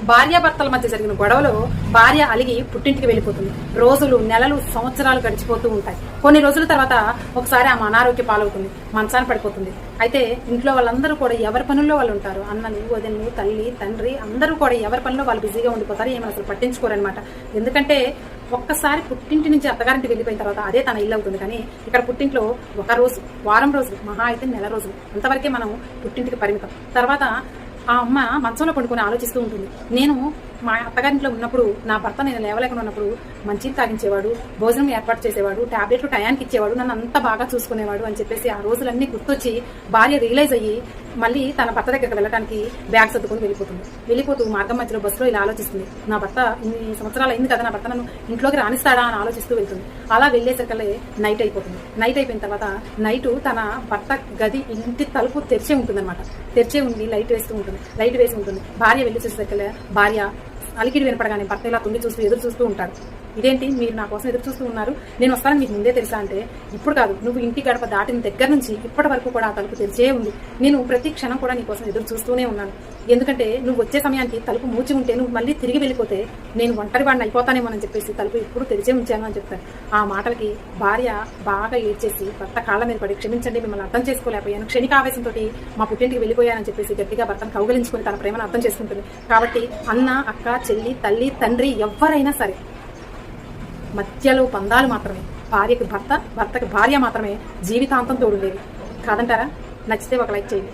భార్యాభర్తల మధ్య జరిగిన గొడవలో భార్య అలిగి పుట్టింటికి వెళ్ళిపోతుంది. రోజులు, నెలలు, సంవత్సరాలు గడిచిపోతూ ఉంటాయి. కొన్ని రోజుల తర్వాత ఒకసారి ఆమె అనారోగ్య పాలవుతుంది, మంచాన పడిపోతుంది. అయితే ఇంట్లో వాళ్ళందరూ కూడా ఎవరి పనుల్లో వాళ్ళు ఉంటారు. అన్నలు, వదినలు, తల్లి, తండ్రి అందరూ కూడా ఎవరి పనిలో వాళ్ళు బిజీగా ఉండిపోతారు. ఏమైనా అసలు పట్టించుకోరనమాట. ఎందుకంటే ఒక్కసారి పుట్టింటి నుంచి అత్తగారింటి వెళ్ళిపోయిన తర్వాత అదే తన ఇల్లు అవుతుంది. కానీ ఇక్కడ పుట్టింట్లో ఒక రోజు, వారం రోజులు, మహా అయితే నెల రోజులు, అంతవరకే మనం పుట్టింటికి పరిమితం. తర్వాత ఆ అమ్మ మంచంలో పడుకొని ఆలోచిస్తూ ఉంటుంది. నేను మా అత్తగారింట్లో ఉన్నప్పుడు నా భర్త నేను లేవలేకుండా ఉన్నప్పుడు మంచిని తాగించేవాడు, భోజనం ఏర్పాటు చేసేవాడు, టాబ్లెట్లు టయానికి ఇచ్చేవాడు, నన్ను అంత బాగా చూసుకునేవాడు అని చెప్పేసి ఆ రోజులన్నీ గుర్తొచ్చి భార్య రియలైజ్ అయ్యి మళ్ళీ తన భర్త దగ్గరికి వెళ్ళడానికి బ్యాగ్ సర్దుకొని వెళ్ళిపోతూ మార్గం మధ్యలో బస్సులో ఇలా ఆలోచిస్తుంది. నా భర్త ఇన్ని సంవత్సరాలు అయింది కదా, నా భర్త నన్ను ఇంట్లోకి రాణిస్తాడా అని ఆలోచిస్తూ వెళ్తుంది. అలా వెళ్ళేసరికల్లే నైట్ అయిపోతుంది. నైట్ అయిపోయిన తర్వాత నైటు తన భర్త గది ఇంటి తలుపు తెరిచే ఉంటుందన్నమాట. తెరిచే ఉండి లైట్ వేసి ఉంటుంది. భార్య వెళ్ళి చూసేసరికల్లే భార్య అలికిడి వినపడగానే భర్త ఇలా తొంగి చూస్తూ ఎదురు చూస్తూ ఉంటాడు. ఇదేంటి మీరు నా కోసం ఎదురు చూస్తూ ఉన్నారు, నేను వస్తానని మీకు ముందే తెలుసా అంటే, ఇప్పుడు కాదు, నువ్వు ఇంటి గడప దాటిన దగ్గర నుంచి ఇప్పటి వరకు కూడా ఆ తలుపు తెరిచే ఉంది. నేను ప్రతి క్షణం కూడా నీ కోసం ఎదురు చూస్తూనే ఉన్నాను. ఎందుకంటే నువ్వు వచ్చే సమయానికి తలుపు మూచి ఉంటే నువ్వు మళ్ళీ తిరిగి వెళ్ళిపోతే నేను ఒంటరి వాడిని అయిపోతానేమోనని చెప్పేసి తలుపు ఇప్పుడు తెరిచే ఉంచాను అని చెప్తాను. ఆ మాటలకి భార్య బాగా ఏడ్చేసి భర్త కాళ్ళ మీద పడి, క్షమించండి, మిమ్మల్ని అర్థం చేసుకోలేకపోయాను, క్షణికావేశంతో మా పుట్టింటికి వెళ్ళిపోయానని చెప్పేసి గట్టిగా భర్తను కౌగలించుకుని తన ప్రేమను అర్థం చేసుకుంటుంది. కాబట్టి అన్న, అక్క, చెల్లి, తల్లి, తండ్రి ఎవరైనా సరే మధ్యలో బంధాలు మాత్రమే. భార్యకి భర్త, భర్తకి భార్య మాత్రమే జీవితాంతం తోడుండేవి. కాదంటారా? నచ్చితే ఒక లైక్ చేయండి.